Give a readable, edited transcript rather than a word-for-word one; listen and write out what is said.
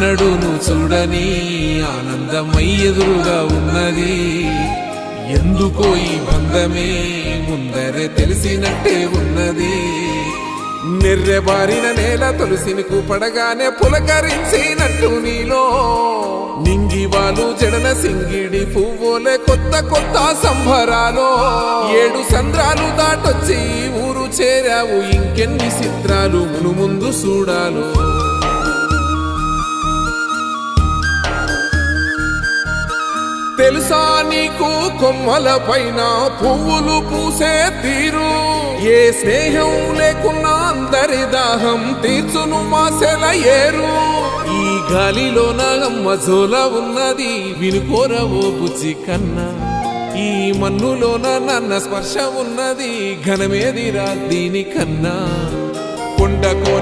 ఎన్నడూను చూడని ఆనందమై ఎదురుగా ఉన్నది. ఎందుకో ఈ బంధమే ముందరే తెలిసినట్టే ఉన్నది. నెర్రెబారిన నేల తులసిని పడగానే పులకరించినట్టు నీలో నింగివాలు జడన సింగిడి పువ్వులే కొత్త కొత్త సంబరాలో. 7 సంద్రాలు దాటొచ్చి ఊరు చేరావు, ఇంకెన్ని చిత్రాలు మును ముందు చూడాలో. తెలుసా నీకు కొమ్మల పైన పువ్వులు పూసే తీరు? ఏ స్నేహం లేకున్నా అందరి దాహం తీర్చును మాసెల ఏరు. ఈ గాలిలోన అమ్మజోల ఉన్నది, వినుకోరవో బుజ్జి కన్నా. ఈ మన్నులోన నన్న స్పర్శ ఉన్నది, ఘనమేదిరా దీనికన్నా. కొండకో